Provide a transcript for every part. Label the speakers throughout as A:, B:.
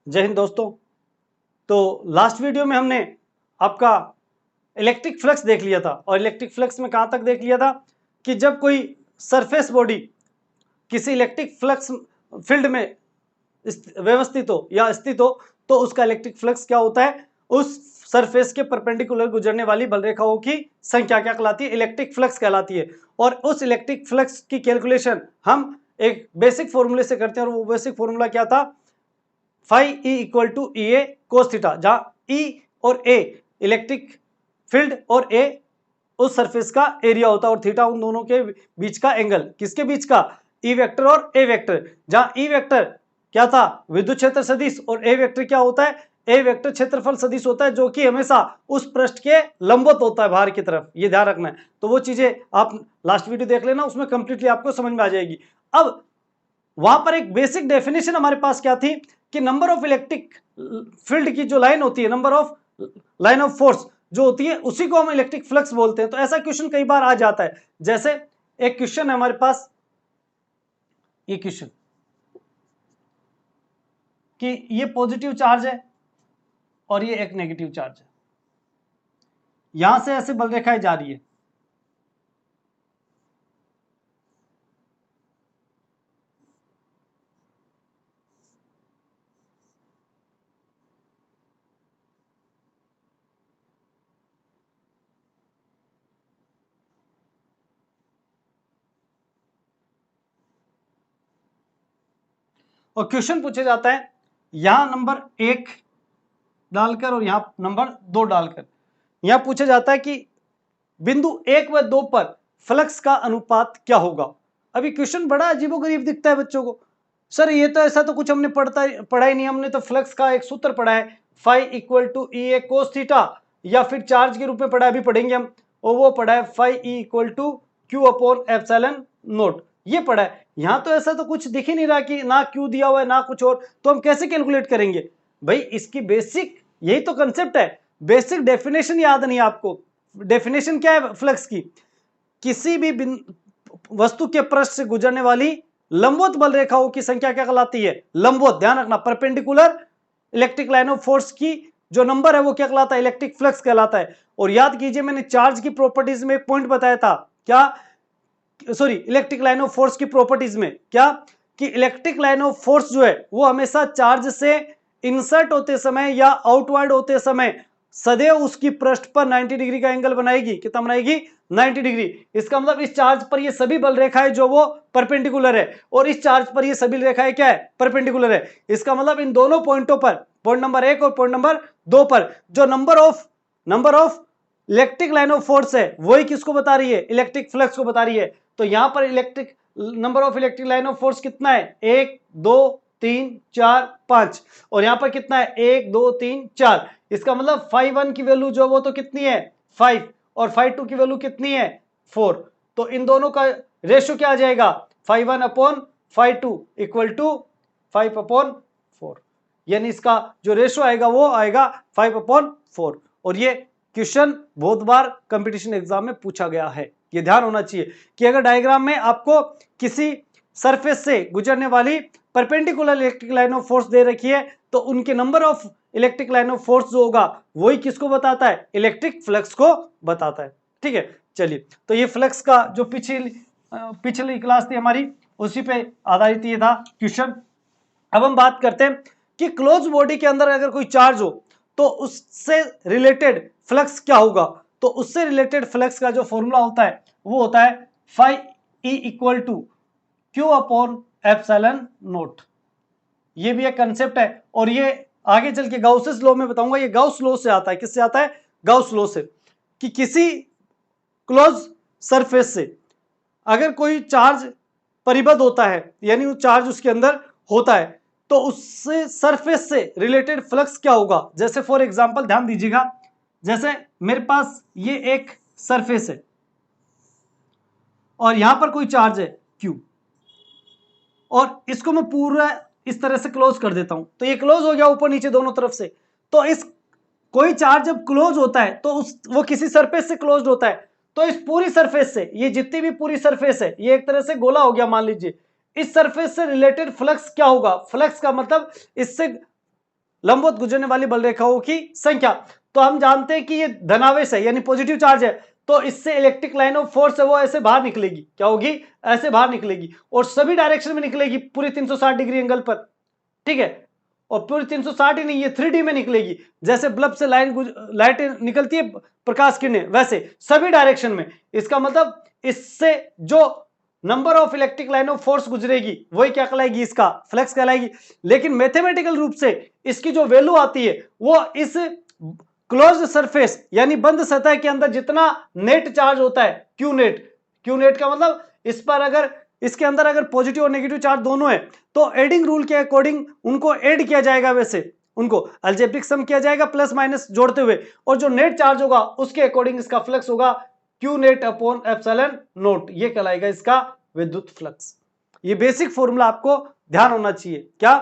A: जय हिंद दोस्तों। तो लास्ट वीडियो में हमने आपका इलेक्ट्रिक फ्लक्स देख लिया था और इलेक्ट्रिक फ्लक्स में कहां तक देख लिया था कि जब कोई सरफेस बॉडी किसी इलेक्ट्रिक फ्लक्स फील्ड में व्यवस्थित हो या स्थित हो तो उसका इलेक्ट्रिक फ्लक्स क्या होता है, उस सरफेस के परपेंडिकुलर गुजरने वाली बलरेखाओं की संख्या क्या कहलाती है, इलेक्ट्रिक फ्लक्स कहलाती है। और उस इलेक्ट्रिक फ्लक्स की कैलकुलेशन हम एक बेसिक फॉर्मूले से करते हैं और वो बेसिक फॉर्मूला क्या था, phi E equal to E A cos theta, जहां ई और ए इलेक्ट्रिक फील्ड और ए उस सरफेस का एरिया होता है और थीटा उन दोनों के बीच का एंगल, किसके बीच का, ई वेक्टर और ए वेक्टर। जहां ई वेक्टर क्या था, विद्युत क्षेत्र सदिश, और ए वेक्टर क्या होता है, ए वेक्टर क्षेत्रफल सदिश होता है, जो कि हमेशा उस पृष्ठ के लंबवत होता है बाहर की तरफ, ये ध्यान रखना है। तो वो चीजें आप लास्ट वीडियो देख लेना, उसमें कंप्लीटली आपको समझ में आ जाएगी। अब वहां पर एक बेसिक डेफिनेशन हमारे पास क्या थी कि नंबर ऑफ इलेक्ट्रिक फील्ड की जो लाइन होती है, number of line of force जो होती है, उसी को हम इलेक्ट्रिक फ्लक्स बोलते हैं। तो ऐसा क्वेश्चन कई बार आ जाता है, जैसे एक क्वेश्चन है हमारे पास, ये क्वेश्चन कि ये पॉजिटिव चार्ज है और ये एक नेगेटिव चार्ज है, यहां से ऐसे बल रेखाएं जा रही है, और क्वेश्चन पूछा जाता है यहां नंबर 1 डालकर और यहां नंबर 2 डालकर, यहां पूछा जाता है कि बिंदु 1 व 2 पर फ्लक्स का अनुपात क्या होगा। अभी क्वेश्चन बड़ा अजीबोगरीब दिखता है बच्चों को, सर ये तो ऐसा तो कुछ हमने पढ़ा ही नहीं, हमने तो फ्लक्स का एक सूत्र पढ़ा है, phi equal to E A cos theta, या फिर चार्ज के रूप में पढ़ा है, अभी पढ़ेंगे हम, और वो पढ़ा है phi E equal to Q upon epsilon naught, ये पढ़ा है। यहां तो ऐसा तो कुछ दिख ही नहीं रहा कि ना क्यू दिया हुआ है ना कुछ और, तो हम कैसे कैलकुलेट करेंगे भाई, इसकी बेसिक यही तो कंसेप्ट है, बेसिक डेफिनेशन याद नहीं आपको। डेफिनेशन क्या है फ्लक्स की, किसी भी वस्तु के पृष्ठ से गुजरने वाली लंबवत बल रेखाओं की संख्या क्या कहलाती है, लंबवत, ध्यान रखना, perpendicular electric line of force की जो नंबर है वो क्या कहलाता है, इलेक्ट्रिक फ्लक्स कहलाता है। और याद कीजिए मैंने चार्ज की प्रॉपर्टीज में एक पॉइंट बताया था, क्या, sorry, electric line of force की प्रॉपर्टीज में क्या, कि इलेक्ट्रिक लाइन ऑफ फोर्स जो है वो हमेशा चार्ज से इंसर्ट होते समय या आउटवर्ड होते समय सदैव उसकी पृष्ठ पर 90 डिग्री का एंगल बनाएगी, कितना बनाएगी, 90 डिग्री। इसका मतलब इस चार्ज पर ये सभी बल रेखाएं जो वो परपेंडिकुलर है, और इस चार्ज पर ये सभी रेखाएं क्या है, परपेंडिकुलर है। इसका मतलब इन दोनों पॉइंटों पर, पॉइंट नंबर 1 और पॉइंट नंबर 2 पर जो number of electric line of force है वही किसको बता रही है, इलेक्ट्रिक फ्लक्स को बता रही है। तो यहां पर electric number of electric line of force कितना है, 1 2 3 4 5, और यहां पर कितना है, 1 2 3 4। इसका मतलब फाइव 1 की वैल्यू जो वो तो कितनी है, 5, और फाइव 2 की वैल्यू कितनी है, 4। तो इन दोनों का रेशियो क्या आ जाएगा, five 1 upon five 2 equal to 5 upon 4, यानी इसका जो रेशियो आएगा वो आएगा 5 अपॉन 4। और ये क्वेश्चन बहुत बार कंपटीशन एग्जाम में पूछा गया है, ये ध्यान होना चाहिए कि अगर डायग्राम में आपको किसी सरफेस से गुजरने वाली perpendicular electric line of force दे रखी है तो उनके number of electric line of force जो होगा वही किसको बताता है, इलेक्ट्रिक फ्लक्स को बताता है। ठीक है, चलिए, तो ये फ्लक्स का जो पिछली क्लास थी हमारी उसी पे आधारित ये था क्वेश्चन। अब हम बात करते हैं कि क्लोज बॉडी के अंदर अगर कोई चार्ज हो तो उससे रिलेटेड फ्लक्स क्या होगा। तो उससे रिलेटेड फ्लक्स का जो फॉर्मूला होता है वो होता है phi E equal to Q upon epsilon naught. ये भी एक कंसेप्ट है और ये आगे चल के गाउसेस लॉ में बताऊंगा। ये गाउस लॉ से आता है, किससे आता है, गाउस लॉ से, कि किसी क्लोज सरफेस से अगर कोई चार्ज परिबद्ध होता है यानी वो चार्ज उसके अंदर होता है तो उससे सरफेस से रिलेटेड फ्लक्स क्या होगा। जैसे फॉर एग्जांपल ध्यान दीजिएगा, जैसे मेरे पास ये एक सरफेस है और यहां पर कोई चार्ज है Q, और इसको मैं पूरा इस तरह से क्लोज कर देता हूं तो ये क्लोज हो गया ऊपर नीचे दोनों तरफ से। तो इस कोई चार्ज जब क्लोज होता है तो वो किसी सरफेस से क्लोज होता है, तो इस पूरी सरफेस से, ये जितनी भी पूरी सरफेस है, ये एक तरह से गोला हो गया मान लीजिए, इस सरफेस से रिलेटेड फ्लक्स क्या होगा। फ्लक्स का मतलब इससे लंबवत गुजरने वाली बल रेखाओं की संख्या। तो हम जानते हैं कि ये धनावेश है यानी पॉजिटिव चार्ज है, तो इससे इलेक्ट्रिक लाइन ऑफ फोर्स है वो ऐसे बाहर निकलेगी। क्या होगी? ऐसे बाहर निकलेगी और सभी डायरेक्शन में निकलेगी पूरी 360 डिग्री एंगल पर। ठीक है, और पूरी 360 ही नहीं, ये 3D में निकलेगी। जैसे बल्ब से लाइट निकलती है, प्रकाश किरणें, वैसे सभी डायरेक्शन में। इसका मतलब इससे जो number of electric line of force गुजरेगी वही क्या कहलाएगी? इसका फ्लक्स कहलाएगी। लेकिन मैथमेटिकल रूप से इसकी जो वैल्यू आती है वो इस क्लोज्ड सरफेस यानी बंद सतह के अंदर जितना नेट चार्ज होता है, क्यू नेट का मतलब इस पर अगर इसके अंदर अगर पॉजिटिव और नेगेटिव चार्ज दोनों है तो एडिंग रूल के अकॉर्डिंग उनको ऐड किया जाएगा, वैसे उनको अलजेब्रिक सम किया जाएगा प्लस माइनस जोड़ते हुए, और जो नेट चार्ज होगा उसके अकॉर्डिंग इसका फ्लक्स होगा Q net upon epsilon naught. ये कहलाएगा इसका विद्युत फ्लक्स। ये बेसिक फॉर्मूला आपको ध्यान होना चाहिए, क्या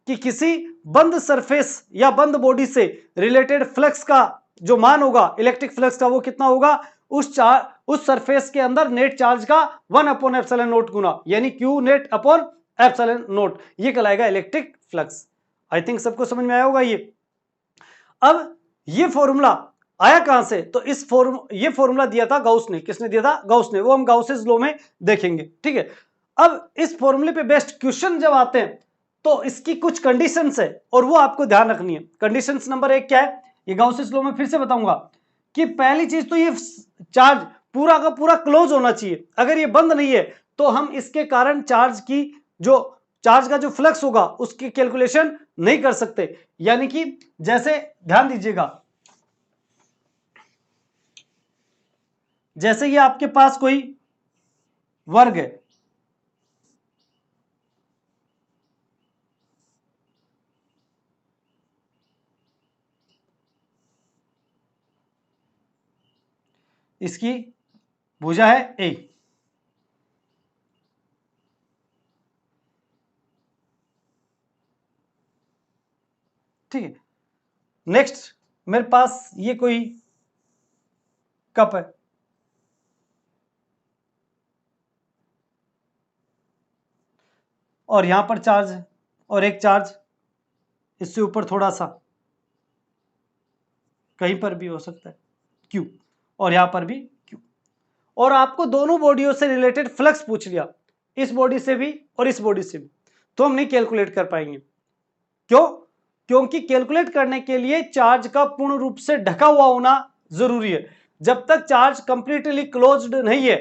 A: कि किसी बंद सरफेस या बंद बॉडी से रिलेटेड फ्लक्स का जो मान होगा इलेक्ट्रिक फ्लक्स का वो कितना होगा? उस सरफेस के अंदर नेट चार्ज का 1 अपॉन एप्सिलॉन नोट गुना, यानी Q net upon epsilon naught. ये कहलाएगा इलेक्ट्रिक फ्लक्स। आई थिंक सबको समझ में आया होगा ये। अब ये फॉर्मूला आया कहां से? तो ये फॉर्मूला दिया था गाउस ने। किसने दिया था? गाउस ने। वो हम गाउसेस लॉ में देखेंगे। ठीक है, अब इस फॉर्मूले पे बेस्ट क्वेश्चन जब आते हैं तो इसकी कुछ कंडीशंस है और वो आपको ध्यान रखनी है। कंडीशंस नंबर 1 क्या है? ये गाउसेस लॉ में फिर से बताऊंगा कि पहली चीज तो ये चार्ज पूरा का पूरा क्लोज होना चाहिए। अगर ये बंद नहीं है तो हम इसके कारण चार्ज का जो फ्लक्स होगा उसकी कैलकुलेशन नहीं कर सकते। यानी कि जैसे ध्यान दीजिएगा, जैसे ये आपके पास कोई वर्ग है, इसकी भुजा है ए, ठीक है। नेक्स्ट मेरे पास ये कोई कप है, और यहां पर चार्ज है, और एक चार्ज इससे ऊपर थोड़ा सा कहीं पर भी हो सकता है क्यू, और यहां पर भी क्यू। और आपको दोनों बॉडियों से रिलेटेड फ्लक्स पूछ लिया, इस बॉडी से भी और इस बॉडी से भी, तो हम नहीं कैलकुलेट कर पाएंगे। क्यों? क्योंकि कैलकुलेट करने के लिए चार्ज का पूर्ण रूप से ढका हुआ होना जरूरी है। जब तक चार्ज कंप्लीटली क्लोज्ड नहीं है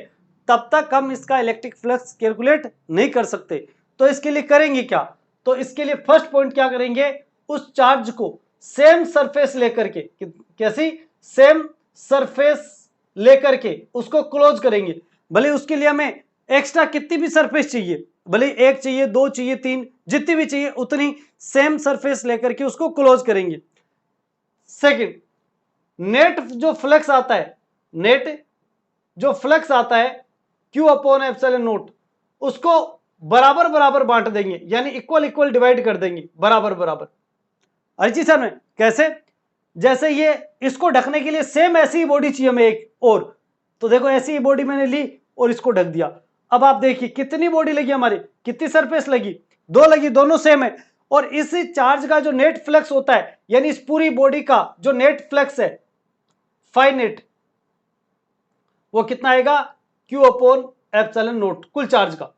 A: तब तक हम इसका इलेक्ट्रिक फ्लक्स कैलकुलेट नहीं कर सकते। तो इसके लिए करेंगे क्या? तो इसके लिए फर्स्ट पॉइंट क्या करेंगे? उस चार्ज को सेम सरफेस लेकर के, कैसी सेम सरफेस लेकर के उसको क्लोज करेंगे। भले उसके लिए हमें एक्स्ट्रा कितनी भी सरफेस चाहिए, भले 1 चाहिए, 2 चाहिए, 3, जितनी भी चाहिए उतनी सेम सरफेस लेकर के उसको क्लोज करेंगे। सेकंड, नेट जो फ्लक्स आता है, नेट जो फ्लक्स आता है क्यू अपॉन एप्सिलॉन नोट, उसको बराबर बराबर बांट देंगे, यानी इक्वल इक्वल डिवाइड कर देंगे, बराबर बराबर। अरिजी सर में कैसे? जैसे ये इसको ढकने के लिए सेम ऐसी ही बॉडी चाहिए हमें एक और, तो देखो ऐसी ही बॉडी मैंने ली और इसको ढक दिया। अब आप देखिए कितनी बॉडी लगी हमारी, कितनी सरफेस लगी? 2 लगी, दोनों सेम है। और इस चार्ज का जो नेट फ्लक्स होता है, यानी इस पूरी बॉडी का जो नेट फ्लक्स है फाई नेट, वो कितना आएगा? क्यू अपॉन एप्सिलॉन नोट, कुल चार्ज का।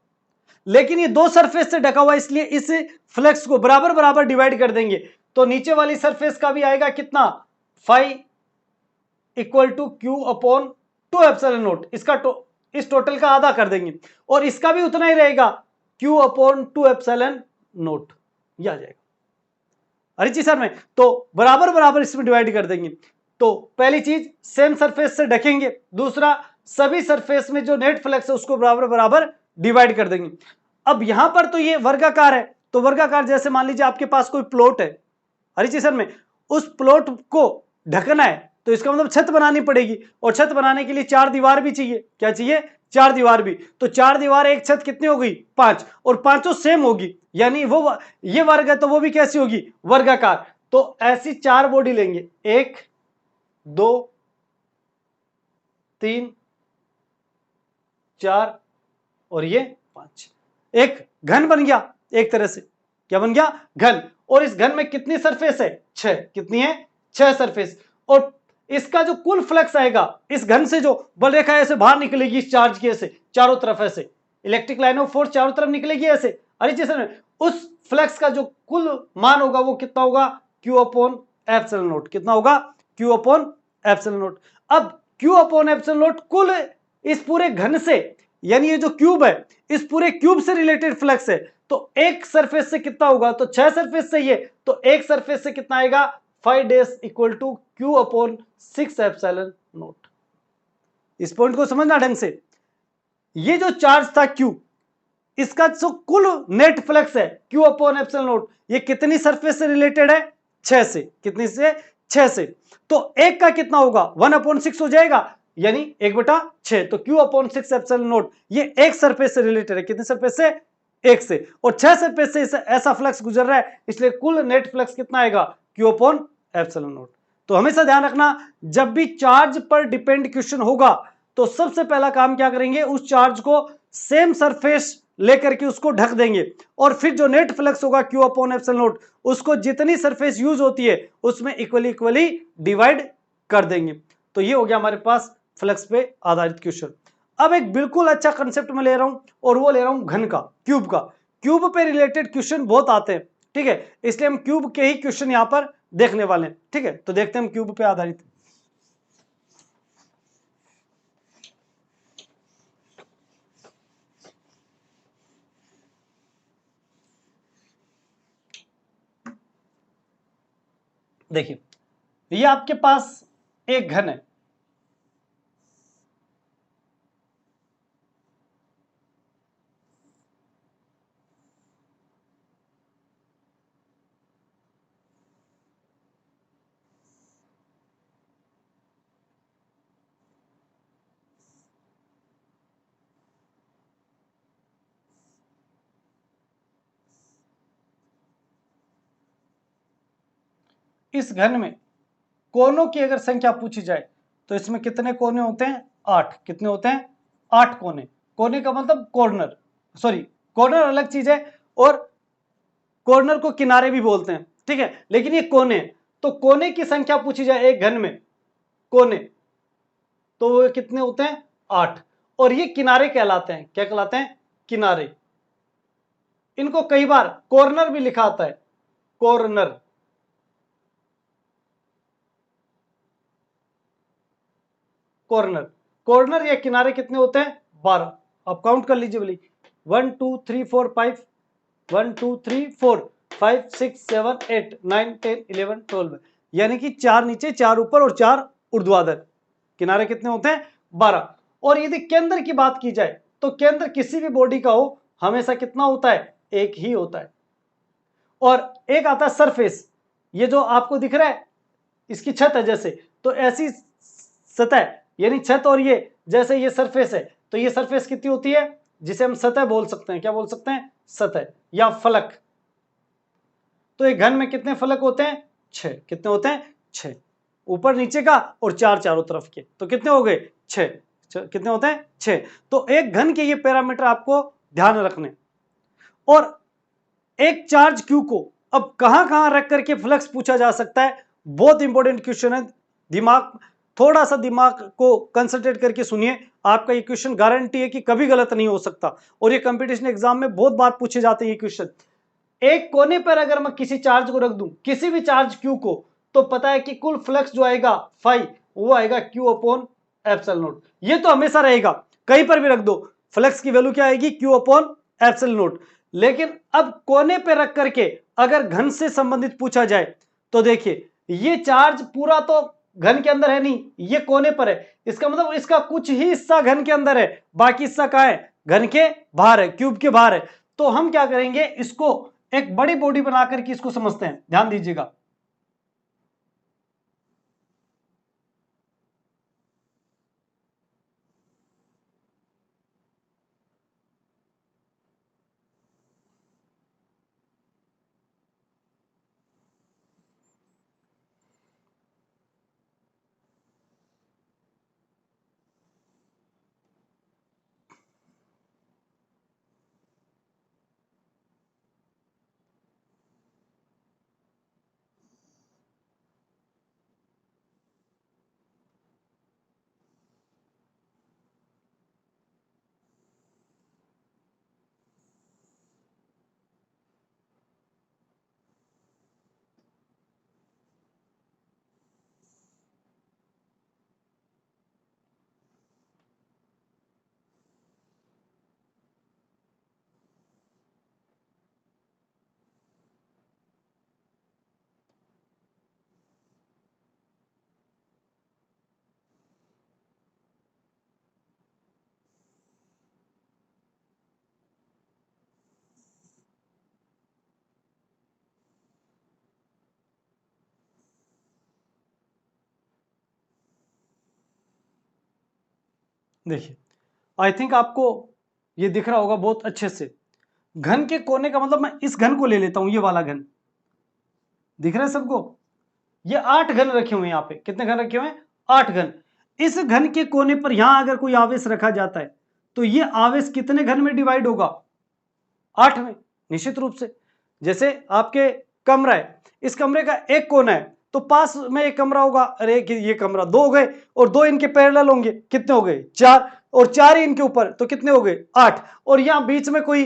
A: लेकिन ये 2 सरफेस से ढका हुआ, इसलिए इस फ्लक्स को बराबर बराबर डिवाइड कर देंगे, तो नीचे वाली सरफेस का भी आएगा कितना? Phi equal to Q upon 2 epsilon naught. इस टोटल का आधा कर देंगे, और इसका भी उतना ही रहेगा, क्यू अपॉन 2 एप्सिलॉन नोट। ये आ जाएगा अरिची सर में। तो बराबर बराबर इसमें डिवाइड कर देंगे। तो पहली चीज सेम सरफेस से ढकेंगे, दूसरा सभी सरफेस में जो नेट फ्लक्स है उसको बराबर बराबर डिवाइड कर देंगे। अब यहां पर तो ये वर्गाकार है, तो वर्गाकार जैसे मान लीजिए आपके पास कोई प्लॉट है अरिची सर में, उस प्लॉट को ढकना है तो इसका मतलब छत बनानी पड़ेगी, और छत बनाने के लिए 4 दीवार भी चाहिए। क्या चाहिए? 4 दीवार भी। तो 4 दीवार एक छत कितनी हो गई? 5, और पांचों सेम होगी, यानी वो ये वर्ग है तो वो भी कैसी होगी? वर्गाकार। तो ऐसी 4 बॉडी लेंगे, 1 2 3 4 और ये 5, एक घन बन गया एक तरह से। क्या बन गया, घन। और इस घन में कितनी सरफेस है, 6, कितनी है, 6 सरफेस। और इसका जो कुल फ्लक्स आएगा इस घन से, जो बल रेखा ऐसे बाहर निकलेगी इस चार्ज की, ऐसे चारों तरफ, ऐसे इलेक्ट्रिक लाइन ऑफ फोर्स चारों तरफ निकलेगी ऐसे, अरे जैसे उस फ्लक्स का जो कुल मान होगा वो कितना होगा, Q अपॉन एप्सिलॉन नॉट। कितना होगा, Q अपॉन एप्सिलॉन नॉट। अब Q अपॉन एप्सिलॉन नॉट कुल इस पूरे घन से, यानी ये जो क्यूब है इस पूरे क्यूब से रिलेटेड फ्लक्स है, तो एक सरफेस से कितना होगा, तो 6 सरफेस से ये, तो एक सरफेस से कितना आएगा, 5 days equal to Q upon 6 epsilon naught. इस पॉइंट को समझना ढंग से। ये जो चार्ज था Q, इसका जो कुल नेट फ्लक्स है Q अपॉन एप्सिलॉन नॉट, ये कितनी सरफेस से रिलेटेड है, 6 से। कितनी से, 6 से। तो एक का कितना होगा, 1 अपॉन 6 हो जाएगा, यानी 1/6। तो Q अपॉन 6 एप्सिलॉन नॉट ये एक सरफेस से रिलेटेड है, कितनी सरफेस से, एक से। और 6 सरफेस से ऐसा फ्लक्स गुजर रहा है, इसलिए कुल नेट फ्लक्स कितना आएगा, Q अपॉन एप्सिलॉन नॉट। तो हमेशा ध्यान रखना, जब भी चार्ज पर डिपेंड क्वेश्चन होगा तो सबसे पहला काम क्या करेंगे, उस चार्ज को सेम सरफेस लेकर के उसको ढक देंगे, और फिर जो नेट फ्लक्स होगा Q अपॉन एप्सिलॉन नॉट, उसको जितनी सरफेस यूज होती है उसमें इक्वली डिवाइड कर देंगे। तो ये हो गया हमारे पास फ्लक्स पे आधारित क्वेश्चन। अब एक बिल्कुल अच्छा कंसेप्ट में ले रहा हूं, और वो ले रहा हूं घन का, क्यूब का। क्यूब पे रिलेटेड क्वेश्चन बहुत आते हैं, ठीक है, इसलिए हम क्यूब के ही क्वेश्चन यहां पर देखने वाले हैं, ठीक है। तो देखते हैं हम क्यूब पे आधारित। देखिए, ये आपके पास एक घन है, इस घन में कोनों की अगर संख्या पूछी जाए तो इसमें कितने कोने होते हैं, 8। कितने होते हैं, 8 कोने। कोने का मतलब कॉर्नर, सॉरी कॉर्नर अलग चीज है, और कॉर्नर को किनारे भी बोलते हैं, ठीक है, लेकिन ये कोने। तो कोने की संख्या पूछी जाए एक घन में, कोने, तो वो कितने होते हैं, 8। और ये किनारे कहलाते हैं, क्या कहलाते हैं, किनारे। इनको कई बार कॉर्नर भी लिखा आता है, कॉर्नर। कॉर्नर, कॉर्नर या किनारे कितने होते हैं, 12। आप काउंट कर लीजिए बोली, 1 2 3 4 5, 1 2 3 4 5 6 7 8 9 10 11 12, यानी कि 4 नीचे 4 ऊपर और 4 ऊर्ध्वाधर। किनारे कितने होते हैं, 12। और यदि केंद्र की बात की जाए तो केंद्र किसी भी बॉडी का हो हमेशा कितना होता है, एक ही होता है। और एक आता है सरफेस, ये जो आपको दिख रहा है इसकी छत है जैसे, तो ऐसी सतह यानी छत, और ये जैसे ये सरफेस है, तो ये सरफेस कितनी होती है, जिसे हम सतह बोल सकते हैं, क्या बोल सकते हैं, सतह या फलक। तो एक घन में कितने फलक होते हैं, 6। कितने होते हैं, 6, ऊपर नीचे का और 4 चारों तरफ के, तो कितने हो गए, 6। कितने होते हैं, 6। तो एक घन के ये पैरामीटर आपको ध्यान रखने। और एक चार्ज क्यू को अब कहां कहां रख करके फ्लक्स पूछा जा सकता है, बहुत इंपॉर्टेंट क्वेश्चन है। दिमाग, थोड़ा सा दिमाग को कंसंट्रेट करके सुनिए, आपका ये क्वेश्चन गारंटी है कि कभी गलत नहीं हो सकता, और ये कंपटीशन एग्जाम में बहुत बार पूछे जाते हैं ये क्वेश्चन। एक कोने पर अगर मैं किसी चार्ज को रख दूं, किसी भी चार्ज क्यू को, तो पता है कि कुल फ्लक्स जो आएगा फाई, वो आएगा क्यू अपॉन एप्सिलॉन नॉट। ये तो हमेशा रहेगा, कहीं पर भी रख दो फ्लक्स की वैल्यू क्या आएगी, क्यू अपॉन एप्सिलॉन नॉट। लेकिन अब कोने पे रख करके अगर घन से संबंधित पूछा जाए, तो देखिए ये चार्ज पूरा तो घन के अंदर है नहीं, ये कोने पर है, इसका मतलब इसका कुछ ही हिस्सा घन के अंदर है, बाकी हिस्सा कहां है, घन के बाहर है, क्यूब के बाहर है। तो हम क्या करेंगे, इसको एक बड़ी बॉडी बनाकर के इसको समझते हैं, ध्यान दीजिएगा। देखिए, आई थिंक आपको ये दिख रहा होगा बहुत अच्छे से। घन के कोने का मतलब मैं इस घन को ले लेता हूं, ये वाला घन दिख रहा है सबको। ये 8 घन रखे हुए हैं यहाँ पे। कितने घन रखे हुए हैं? 8 घन। इस घन के कोने पर यहां अगर कोई आवेश रखा जाता है तो ये आवेश कितने घन में डिवाइड होगा? 8 में, निश्चित रूप से। जैसे आपके कमरा है, इस कमरे का एक कोना है तो पास में एक कमरा होगा, अरे ये कमरा, 2 हो गए, और 2 इनके पैरेलल होंगे, कितने हो गए? 4, और 4 ही इनके ऊपर, तो कितने हो गए? 8। और यहां बीच में कोई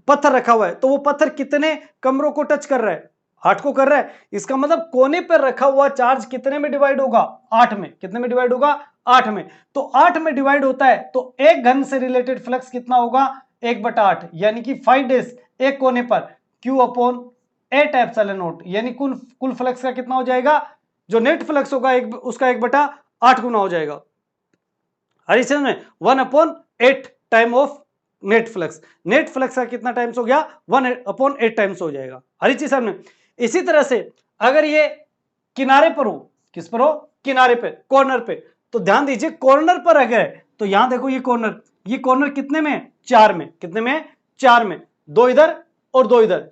A: पत्थर रखा हुआ है तो वो पत्थर कितने कमरों को टच कर रहा है? 8 को कर रहा है। इसका मतलब कोने पर रखा हुआ चार्ज कितने में डिवाइड होगा? 8 में। कितने में डिवाइड होगा? 8 में। तो 8 में डिवाइड होता है तो एक घन से रिलेटेड फ्लक्स कितना होगा? 1/8, यानी कि 5 डेज एक कोने पर Q/8 एप्सिलॉन नॉट, यानी कुल फ्लक्स का कितना हो जाएगा? जो नेट फ्लक्स होगा उसका 1/8 गुना हो जाएगा। हर इस में 1/8 time of net flux. Net flux का कितना टाइम्स हो गया? 1/8 टाइम्स हो जाएगा। हर चीज सामने। इसी तरह से अगर ये किनारे पर हो, किस पर हो? किनारे पे, कॉर्नर पे, तो ध्यान दीजिए कॉर्नर पर अगर है तो यहां देखो ये कॉर्नर कितने में? 4 में। कितने में? 4 में। 2 इधर और 2 इधर,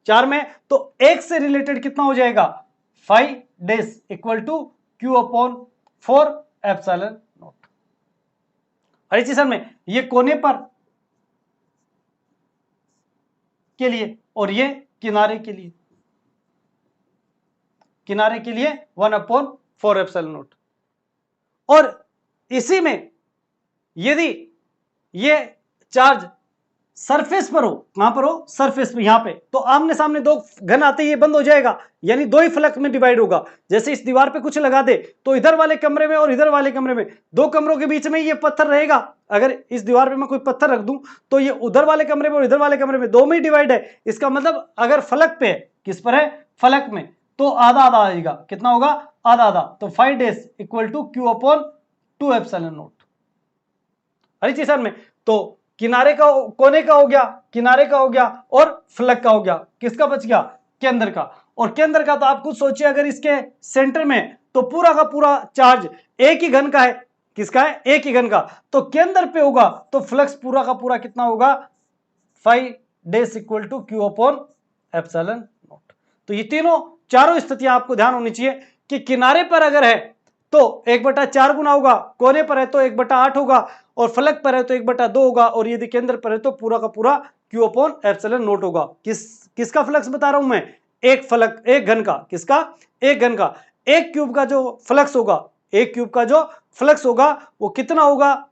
A: 4 में। तो एक से रिलेटेड कितना हो जाएगा? 5 days equal to Q/4 epsilon naught. हर चीज में ये कोने पर के लिए और ये किनारे के लिए, 1/4 एप्सिलॉन नॉट। और इसी में यदि ये चार्ज सरफेस पर हो, कहां पर हो? सरफेस पे, यहां पे, तो आमने सामने 2 घन आते ही ये बंद हो जाएगा, यानी 2 ही फ्लक्स में डिवाइड होगा। जैसे इस दीवार पे कुछ लगा दे तो इधर वाले कमरे में और इधर वाले कमरे में, 2 कमरों के बीच में ये पत्थर रहेगा। अगर इस दीवार पे मैं कोई पत्थर रख दूं तो ये उधर वाले कमरे में और इधर वाले कमरे में 2 में ही डिवाइड है। इसका मतलब अगर फलक पे है, किस पर है? फलक में, तो आधा आधा आएगा। कितना होगा? आधा आधा। तो 5 days equal to Q/2 epsilon naught. हर चीज में तो किनारे का, कोने का हो गया, किनारे का हो गया, और फलक का हो गया। किसका बच गया? केंद्र का। और केंद्र का तो आप खुद सोचिए, अगर इसके सेंटर में तो पूरा का पूरा चार्ज एक ही घन का है। किसका है? एक ही घन का। तो केंद्र पे होगा तो फ्लक्स पूरा का पूरा कितना होगा? 5 डेज इक्वल टू Q/एप्सिलॉन नॉट। तो ये चारों स्थितियां आपको ध्यान होनी चाहिए कि किनारे पर अगर है तो 1/4 गुना होगा, कोने पर है तो 1/8 होगा, और फलक पर है तो 1/2 होगा, और यदि केंद्र पर है तो पूरा का पूरा Q/एप्सिलॉन नॉट होगा। किसका फ्लक्स बता रहा हूं मैं? एक घन का। किसका? एक घन का। एक क्यूब का जो फ्लक्स होगा, एक क्यूब का जो फ्लक्स होगा वो कितना होगा?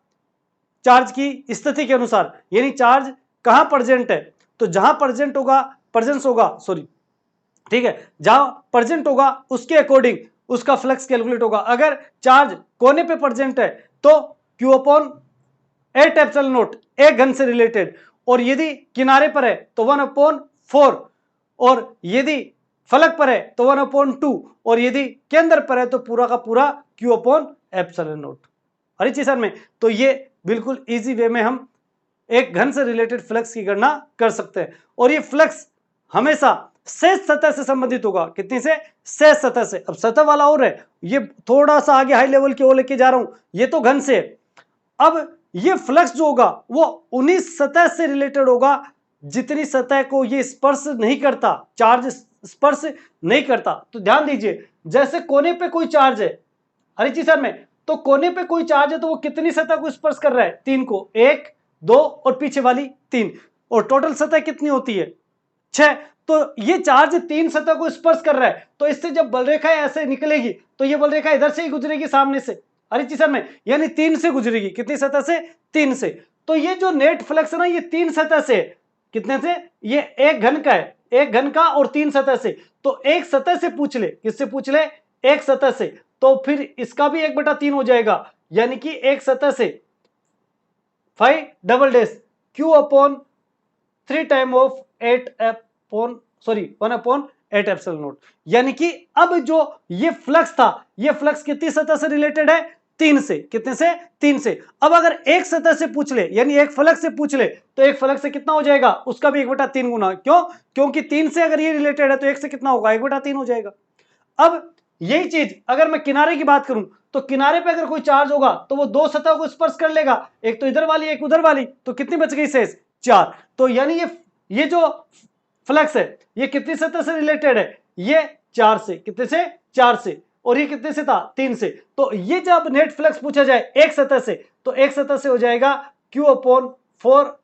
A: चार्ज की स्थिति के अनुसार, यानी चार्ज कहां प्रेजेंट है, तो जहां प्रेजेंट होगा, प्रेजेंस होगा, सॉरी, ठीक है, जहां प्रेजेंट होगा उसके अकॉर्डिंग उसका फ्लक्स कैलकुलेट होगा। अगर चार्ज कोने पे प्रेजेंट है तो Q/8 एप्सिलॉन नॉट एक घन से रिलेटेड, और यदि किनारे पर है तो 1/4, और यदि फलक पर है तो 1/2, और यदि केंद्र पर है तो पूरा का पूरा Q/एप्सिलॉन नॉट। हर चीज में तो ये बिल्कुल इजी वे में हम एक घन से रिलेटेड फ्लक्स की गणना कर सकते हैं। और ये फ्लक्स हमेशा शेष सतह से संबंधित होगा। कितनी से? शेष सतह से। अब सतह वाला और है, ये थोड़ा सा आगे हाई लेवल की ओर लेके जा रहा हूं, ये तो घन से। अब ये फ्लक्स जो होगा वो उन्हीं सतह से रिलेटेड होगा जितनी सतह को ये स्पर्श नहीं करता, चार्ज स्पर्श नहीं करता। तो ध्यान दीजिए, जैसे कोने पे कोई चार्ज है, हर चीज में, तो कोने पे कोई चार्ज है तो वो कितनी सतह को स्पर्श कर रहा है? 3 को, 1 2 और पीछे वाली 3, और टोटल सतह कितनी होती है? 6। तो ये चार्ज 3 सतह को स्पर्श कर रहा है, तो इससे जब बलरेखा ऐसे निकलेगी तो ये बलरेखा इधर से ही गुजरेगी, सामने से, हर चीज में, यानी 3 से गुजरेगी। कितनी सतह से? 3 से। तो ये जो नेट फ्लक्स है ना, ये 3 सतह से, कितने से? ये एक घन का है, एक घन का और 3 सतह से। तो एक सतह से पूछ ले, किससे पूछ ले? एक सतह से। तो फिर इसका भी 1/3 हो जाएगा, यानी कि एक सतह से 5 double days Q/3 time of 1/8 epsilon not. यानी कि अब जो ये फ्लक्स था, ये फ्लक्स कितनी सतह से रिलेटेड है? 3 से। कितने से? 3 से। अब अगर एक सतह से पूछ ले, यानी एक फलक से पूछ ले, तो एक फलक से कितना हो जाएगा? उसका भी 1/3 गुना। क्यों? क्योंकि 3 से अगर ये रिलेटेड है तो एक से कितना होगा? 1/3 हो जाएगा। अब यही चीज अगर मैं किनारे की बात करूं तो किनारे पे अगर कोई चार्ज होगा तो वो दो सतह को स्पर्श कर लेगा, एक तो इधर वाली एक उधर वाली, तो कितनी बच गई शेष? 4। तो यानी ये जो फ्लक्स है ये कितनी सतह से रिलेटेड है? ये 4 से। कितने से? 4 से। और ये कितने से था? 3 से। तो ये जब नेट फ्लक्स पूछा जाए एक सतह से, तो एक सतह से हो जाएगा Q/4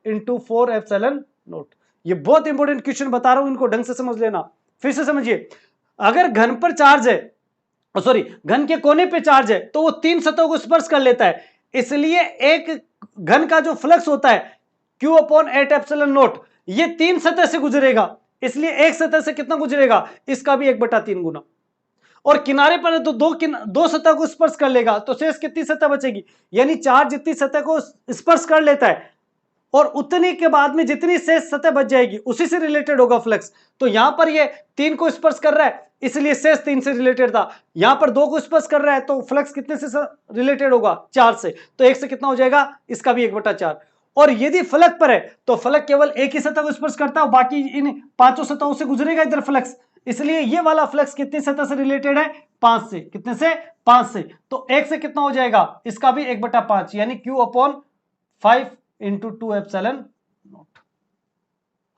A: × 4 एप्सिलॉन नॉट। ये बहुत इंपॉर्टेंट क्वेश्चन बता रहा हूं, इनको ढंग से समझ लेना। फिर से समझिए, अगर घन पर चार्ज है, सॉरी घन के कोने पे चार्ज है, तो वो 3 सतहों को स्पर्श कर लेता है, इसलिए एक घन का जो फ्लक्स होता है Q/8 एप्सिलॉन नॉट ये 3 सतह से गुजरेगा, इसलिए एक सतह से कितना गुजरेगा? इसका भी 1/3 गुना। और किनारे पर है तो दो सतह को स्पर्श कर लेगा, तो शेष कितनी सतह बचेगी? यानी चार्ज जितनी सतह को स्पर्श कर लेता है और उतनी के बाद में जितनी शेष सतह बच जाएगी उसी से रिलेटेड होगा फ्लक्स। तो यहां पर ये 3 को स्पर्श कर रहा है इसलिए शेष 3 से रिलेटेड था, यहां पर 2 को स्पर्श कर रहा है तो फ्लक्स कितने से रिलेटेड होगा? 4 से। तो 1 से कितना हो जाएगा? इसका भी 1/4। और यदि फलक पर है तो फलक केवल एक ही सतह को स्पर्श करता है, बाकी इन 5 सतहों से गुजरेगा इधर फ्लक्स, इसलिए ये वाला फ्लक्स कितनी सतह से रिलेटेड है? 5 से। कितने से? 5 से। तो 1 से कितना हो जाएगा? इसका भी 1/5, यानी Q/5 × 2 एप्सिलॉन नॉट।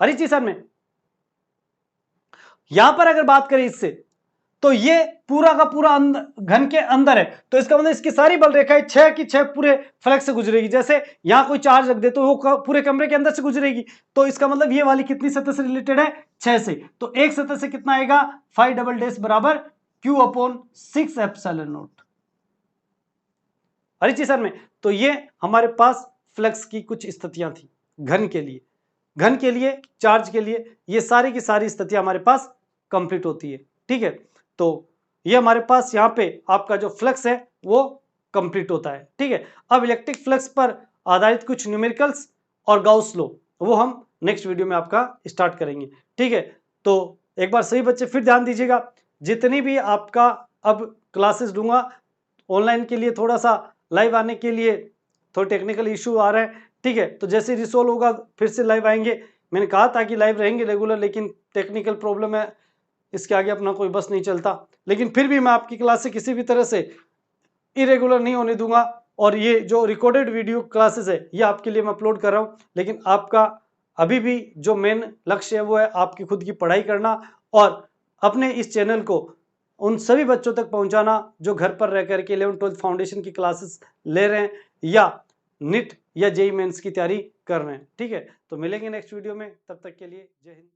A: हरी चीज सर में यहां पर अगर बात करें इससे, तो ये पूरा का पूरा घन के अंदर है, तो इसका मतलब इसकी सारी बल रेखाएं 6 की 6 पूरे फ्लक्स से गुजरेगी। जैसे यहां कोई चार्ज रख दे तो वो पूरे कमरे के अंदर से गुजरेगी, तो इसका मतलब ये वाली कितनी सतह से रिलेटेड है? 6 से। तो एक सतह से कितना आएगा? 5 बराबर Q/6 एप्सिलॉन नॉट। हरी चीज सर में, तो ये हमारे पास फ्लक्स की कुछ स्थितियां थी घन के लिए। घन के लिए, चार्ज के लिए, ये सारी की सारी स्थितियां हमारे पास कंप्लीट होती है। ठीक है, तो ये हमारे पास यहाँ पे आपका जो फ्लक्स है वो कंप्लीट होता है। ठीक है, अब इलेक्ट्रिक फ्लक्स पर आधारित कुछ न्यूमेरिकल्स और गाउस लॉ वो हम नेक्स्ट वीडियो में आपका स्टार्ट करेंगे। ठीक है, तो एक बार सही बच्चे फिर ध्यान दीजिएगा, जितनी भी आपका अब क्लासेस दूंगा ऑनलाइन के लिए, थोड़ा सा लाइव आने के लिए थोड़ा टेक्निकल इशू आ रहा है। ठीक है, तो जैसे रिसोल्व होगा फिर से लाइव आएंगे। मैंने कहा था कि लाइव रहेंगे रेगुलर, लेकिन टेक्निकल प्रॉब्लम है, इसके आगे अपना कोई बस नहीं चलता। लेकिन फिर भी मैं आपकी क्लास से किसी भी तरह से इरेगुलर नहीं होने दूंगा, और ये जो रिकॉर्डेड वीडियो क्लासेस है ये आपके लिए मैं अपलोड कर रहा हूँ। लेकिन आपका अभी भी जो मेन लक्ष्य है वो है आपकी खुद की पढ़ाई करना और अपने इस चैनल को उन सभी बच्चों तक पहुंचाना जो घर पर रह करके 11th-12th फाउंडेशन की क्लासेस ले रहे हैं या नीट या जेईई मेंस की तैयारी कर रहे हैं। ठीक है, तो मिलेंगे नेक्स्ट वीडियो में, तब तक के लिए जय हिंद।